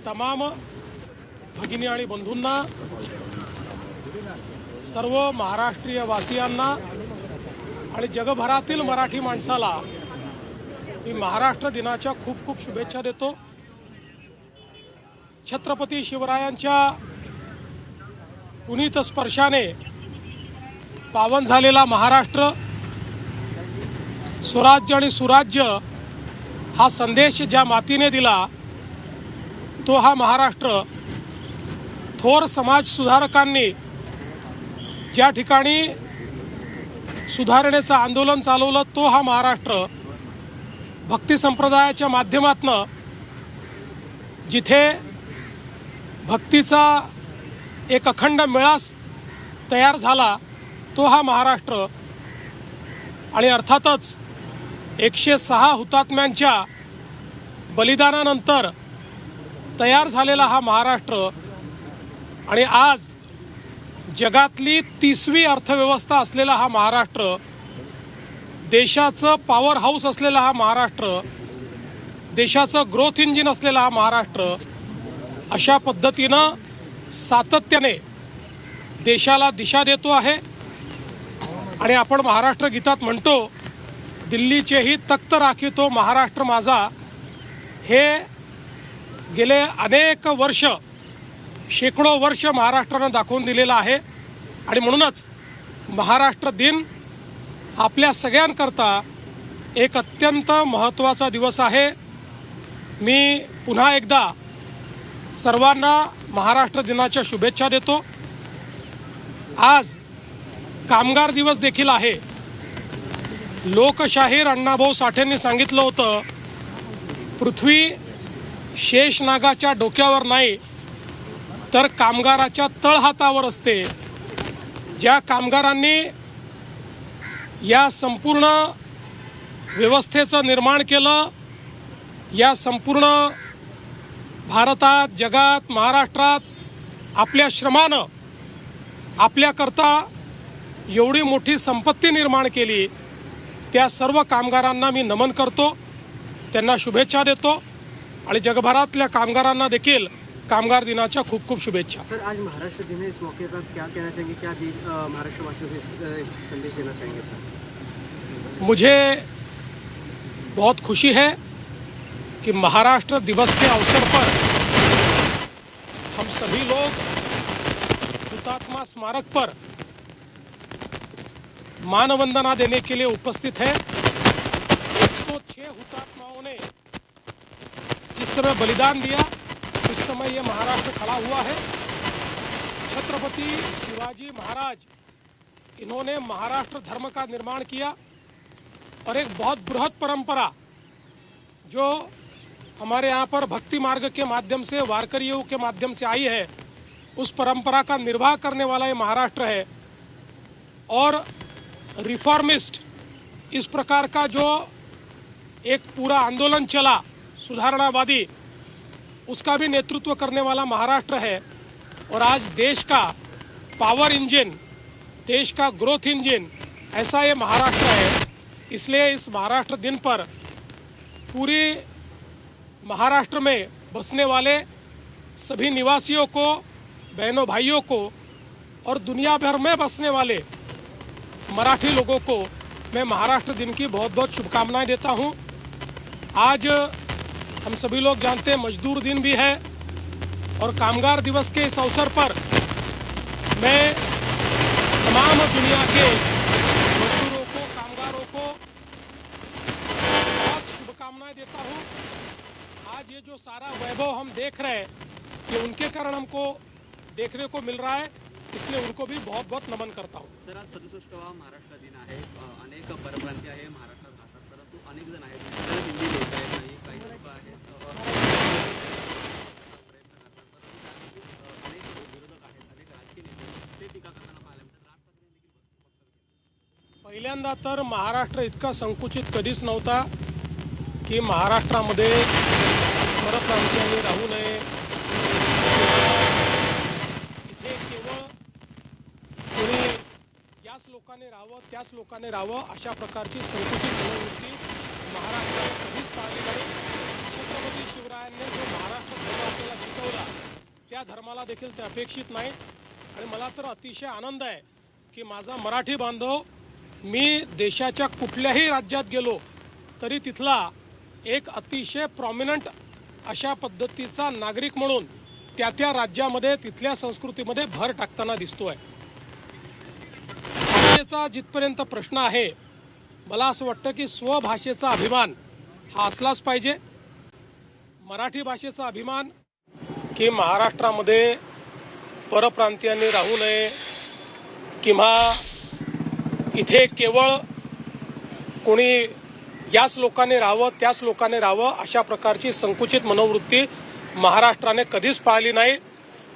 तमाम भगिनी आणि बंधूंना, सर्व महाराष्ट्रीय वासियांना आणि जगभरातील मराठी माणसाला मी महाराष्ट्र दिनाच्या खूप खूप शुभेच्छा देतो। छत्रपती शिवरायांच्या पुनीत स्पर्शाने पावन झालेला महाराष्ट्र, स्वराज्य आणि सुराज्य हा संदेश ज्या मातीने दिला तो हा महाराष्ट्र, थोर समाज सुधारकांनी ज्या ठिकाणी सुधारणेचं आंदोलन चालवलं तो हा महाराष्ट्र, भक्ती संप्रदायाच्या माध्यमातून जिथे भक्तीचा एक अखंड मेळास तयार झाला तो हा महाराष्ट्र, आणि अर्थातच 106 हुतात्म्यांच्या बलिदानानंतर तयार झालेला हा महाराष्ट्र, आणि आज जगातली 30वी अर्थव्यवस्था असलेला हा महाराष्ट्र, देशाचं पॉवर हाऊस असलेला हा महाराष्ट्र, देशाचं ग्रोथ इंजिन असलेला हा महाराष्ट्र अशा पद्धतीनं सातत्याने देशाला दिशा देतो आहे। आणि आपण महाराष्ट्र गीतात म्हणतो, दिल्लीचेही तख्त राखितो महाराष्ट्र माझा, हे गेले अनेक वर्ष, शेकडो वर्ष महाराष्ट्रानं दाखवून दिलेलं आहे। आणि म्हणूनच महाराष्ट्र दिन आपल्या सगळ्यांकरता एक अत्यंत महत्त्वाचा दिवस आहे। मी पुन्हा एकदा सर्वांना महाराष्ट्र दिनाच्या शुभेच्छा देतो। आज कामगार दिवस देखील आहे। लोकशाहीर अण्णाभाऊ साठेंनी सांगितलं होतं, पृथ्वी शेषनागाच्या डोक्यावर नाही तर कामगाराच्या तळहातावर असते। ज्या कामगारांनी या संपूर्ण व्यवस्थेचं निर्माण केलं, या संपूर्ण भारतात, जगात, महाराष्ट्रात आपल्या श्रमानं आपल्याकरता एवढी मोठी संपत्ती निर्माण केली, त्या सर्व कामगारांना मी नमन करतो, त्यांना शुभेच्छा देतो आणि जगभरातल्या कामगारांना देखील कामगार दिनाच्या खूप खूप शुभेच्छा। सर, आज महाराष्ट्र दिन है, इस मौके पर क्या कहना चाहेंगे, क्या महाराष्ट्र वासियों को संदेश देना चाहेंगे सर? मुझे बहुत खुशी है कि महाराष्ट्र दिवस के अवसर पर हम सभी लोग हुतात्मा स्मारक पर मानवंदना देने के लिए उपस्थित है। 106 हुतात्माओं ने जिस समय बलिदान दिया उस समय ये महाराष्ट्र खड़ा हुआ है। छत्रपति शिवाजी महाराज, इन्होंने महाराष्ट्र धर्म का निर्माण किया और एक बहुत बृहद परंपरा जो हमारे यहाँ पर भक्ति मार्ग के माध्यम से, वारकरियों के माध्यम से आई है, उस परंपरा का निर्वाह करने वाला ये महाराष्ट्र है। और रिफॉर्मिस्ट इस प्रकार का जो एक पूरा आंदोलन चला सुधारणावादी, उसका भी नेतृत्व करने वाला महाराष्ट्र है। और आज देश का पावर इंजन, देश का ग्रोथ इंजन ऐसा ये महाराष्ट्र है। इसलिए इस महाराष्ट्र दिन पर पूरी महाराष्ट्र में बसने वाले सभी निवासियों को, बहनों भाइयों को और दुनिया भर में बसने वाले मराठी लोगों को मैं महाराष्ट्र दिन की बहुत बहुत शुभकामनाएं देता हूं। आज हम सभी लोग जानते हैं मजदूर दिन भी है, और कामगार दिवस के इस अवसर पर मैं तमाम दुनिया के मजदूरों को, कामगारों को बहुत शुभकामनाएं देता हूं। आज ये जो सारा वैभव हम देख रहे हैं, ये उनके कारण हमको देखने को मिल रहा है, इसलिए उनको भी बहुत बहुत नमन करता हूँ। सर, आज 67वा महाराष्ट्र दिन आहे। अनेक परप्रांतीय आहे महाराष्ट्रात राहतात, परंतु अनेक जण आहेत हिंदी बोलत आहेत, काही लोक आहेत प्रयत्न करतात, परंतु अनेक विरोधक आहेत, अनेक राजकीय नेते ते टीका करताना पाहायला मिळतात। राज ठाकरे देखील पहिल्यांदा तर महाराष्ट्र इतका संकुचित कधीच नव्हता की महाराष्ट्रामध्ये परप्रांतीयांनी राहू नये। इथे केवळ कोणी याच लोकांनी राहावं, त्याच लोकांनी राहावं अशा प्रकारची संकुचित मनोवृत्ती महाराष्ट्राने कधीच पाळली नाही। छत्रपती शिवरायांनी जो महाराष्ट्र धर्म आपल्याला शिकवला धर्माला देखील ते अपेक्षित नाही आणि मला तर अतिशय आनंद आहे की माझा मराठी बांधव मी देशाच्या कुठल्याही राज्यात गेलो तरी तिथला एक अतिशय प्रॉमिनंट अशा पद्धतीचा नागरिक म्हणून त्या राज्यामध्ये तिथल्या संस्कृतीमध्ये भर टाकताना दिसतोय. भाषेचा जिथपर्यंत प्रश्न आहे मला असं वाटतं की स्वभाषेचा अभिमान हा असलाच पाहिजे. मराठी भाषेचा अभिमान की महाराष्ट्रामध्ये परप्रांतीयांनी राहू नये किंवा इथे केवळ कोणी याच लोकांनी राहावं त्याच लोकांनी राहावं अशा प्रकारची संकुचित मनोवृत्ती महाराष्ट्राने कधीच पाहिली नाही.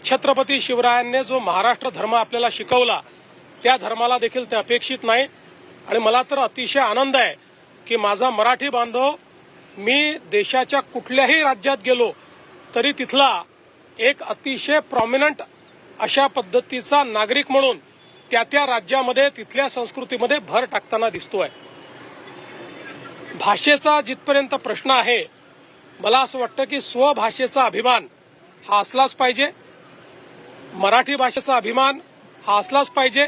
छत्रपती शिवरायांनी जो महाराष्ट्र धर्म आपल्याला शिकवला त्या धर्माला देखील ते अपेक्षित नाही आणि मला तर अतिशय आनंद आहे की माझा मराठी बांधव मी देशाच्या कुठल्याही राज्यात गेलो तरी तिथला एक अतिशय प्रॉमिनंट अशा पद्धतीचा नागरिक म्हणून त्या राज्यामध्ये तिथल्या संस्कृतीमध्ये भर टाकताना दिसतोय. भाषेचा जिथपर्यंत प्रश्न आहे मला असं वाटतं की स्वभाषेचा अभिमान हा असलाच पाहिजे. मराठी भाषेचा अभिमान हा असलाच पाहिजे.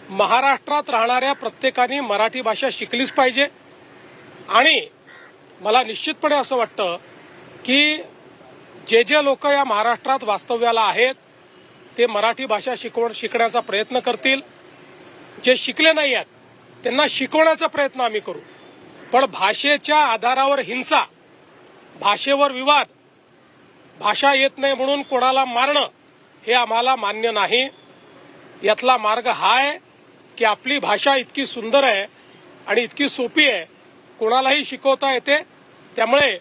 महाराष्ट्रात राहणाऱ्या प्रत्येकाने मराठी भाषा शिकलीच पाहिजे आणि मला निश्चितपणे असं वाटतं की जे लोक या महाराष्ट्रात वास्तव्याला आहेत ते मराठी भाषा शिकण्याचा प्रयत्न करतील. जे शिकले नाही आहेत त्यांना शिकवण्याचा प्रयत्न आम्ही करू. पण भाषेच्या आधारावर हिंसा, भाषेवर विवाद, भाषा येत नाही म्हणून कोणाला मारणं हे आम्हाला मान्य नाही. यातला मार्ग हा आहे की आपली भाषा इतकी सुंदर आहे आणि इतकी सोपी आहे कोणालाही शिकवता येते. त्यामुळे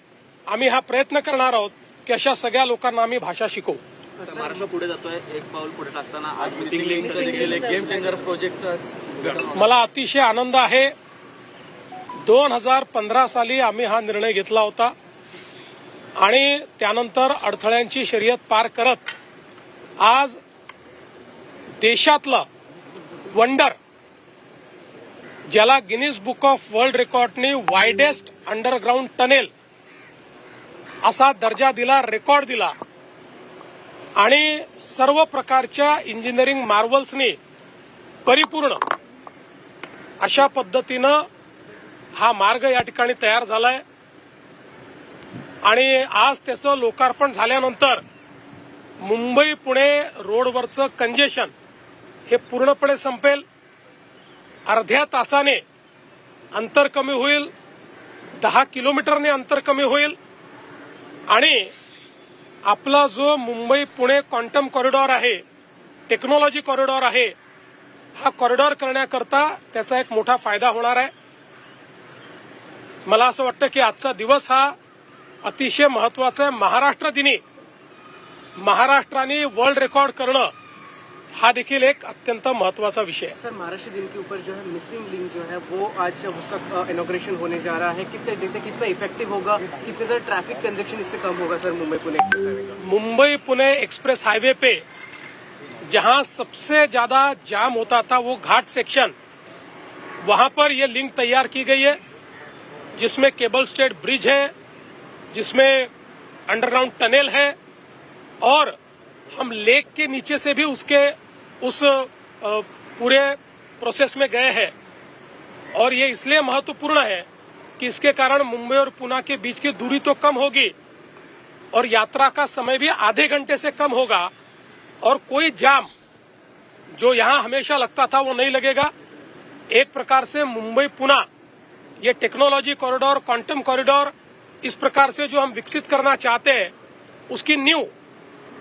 आम्ही हा प्रयत्न करणार आहोत की अशा सगळ्या लोकांना आम्ही भाषा शिकवू. महाराष्ट्र पुढे जातोय, एक पाऊल पुढे टाकताना आज मिसिंग लिंकचं देखील एक गेम चेंजर प्रोजेक्टचा मला अतिशय आनंद आहे. 2015 साली आम्ही हा निर्णय घेतला होता आणि त्यानंतर अडथळ्यांची शर्यत पार करत आज देशातलं वंडर ज्याला गिनीज बुक ऑफ वर्ल्ड रेकॉर्डनी वायडेस्ट अंडरग्राऊंड टनेल असा दर्जा दिला, रेकॉर्ड दिला आणि सर्व प्रकारच्या इंजिनिअरिंग मार्वल्सनी परिपूर्ण अशा पद्धतीनं हा मार्ग या ठिकाणी तयार झालाय आणि आज त्याचं लोकार्पण झाल्यानंतर मुंबई पुणे रोडवरचं कंजेशन हे पूर्णपणे संपेल. अर्ध्या तासाने अंतर कमी होईल, 10 किलोमीटरने अंतर कमी होईल आणि आपला जो मुंबई पुणे क्वांटम कॉरिडॉर आहे, टेक्नॉलॉजी कॉरिडॉर आहे, हा कॉरिडॉर करण्याकरता त्याचा एक मोठा फायदा होणार आहे. मला असं वाटतं की आजचा दिवस हा अतिशय महत्वाचा आहे. महाराष्ट्र दिनी महाराष्ट्राने वर्ल्ड रेकॉर्ड करणं हा देखील एक अत्यंत महत्वाचा विषय है. सर, महाराष्ट्र दिन के ऊपर जो है मिसिंग लिंक जो है वो आज उसका इनॉग्रेशन होने जा रहा है. किससे देखते कितना इफेक्टिव होगा, कितने ज्यादा ट्रैफिक कंजेक्शन इससे कम होगा sir Mumbai Pune express highway का? मुंबई पुणे एक्सप्रेस हाईवे पे जहां सबसे ज्यादा जाम होता था वो घाट सेक्शन, वहां पर ये लिंक तैयार की गई है जिसमें केबल स्टेड ब्रिज है, जिसमें अंडरग्राउंड टनल है और हम लेक के नीचे से भी उसके उस पूरे प्रोसेस में गए हैं. और ये इसलिए महत्वपूर्ण है कि इसके कारण मुंबई और पुणे के बीच की दूरी तो कम होगी और यात्रा का समय भी आधे घंटे से कम होगा और कोई जाम जो यहां हमेशा लगता था वो नहीं लगेगा. एक प्रकार से मुंबई पुणे ये टेक्नोलॉजी कॉरिडोर, क्वांटम कॉरिडोर इस प्रकार से जो हम विकसित करना चाहते हैं उसकी नींव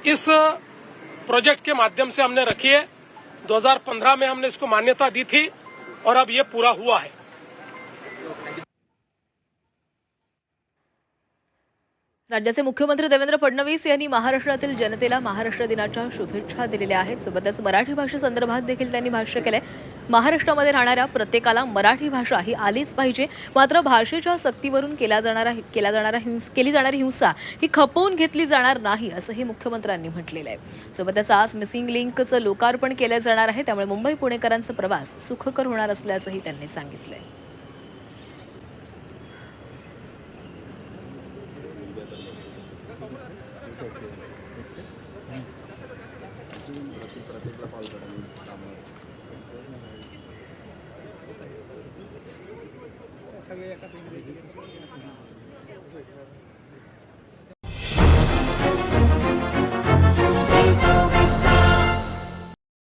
इस प्रोजेक्ट के माध्यम से हमने रखी है. 2015 में हमने इसको मान्यता दी थी और अब ये पूरा हुआ है. राज्याचे मुख्यमंत्री देवेंद्र फडणवीस यांनी महाराष्ट्रातील जनतेला महाराष्ट्र दिनाच्या शुभेच्छा दिलेल्या आहेत. सोबतच मराठी भाषेसंदर्भात देखील त्यांनी भाष्य केलंय. महाराष्ट्रामध्ये राहणाऱ्या प्रत्येकाला मराठी भाषा ही आलीच पाहिजे, मात्र भाषेच्या सक्तीवरून केली जाणारी हिंसा ही खपवून घेतली जाणार नाही असंही मुख्यमंत्र्यांनी म्हटलेलं आहे. सोबतच आज मिसिंग लिंकचं लोकार्पण केलं जाणार आहे, त्यामुळे मुंबई पुणेकरांचा प्रवास सुखकर होणार असल्याचंही त्यांनी सांगितलंय. की प्रत्येकला कॉल करेल कामावर. सगळे एका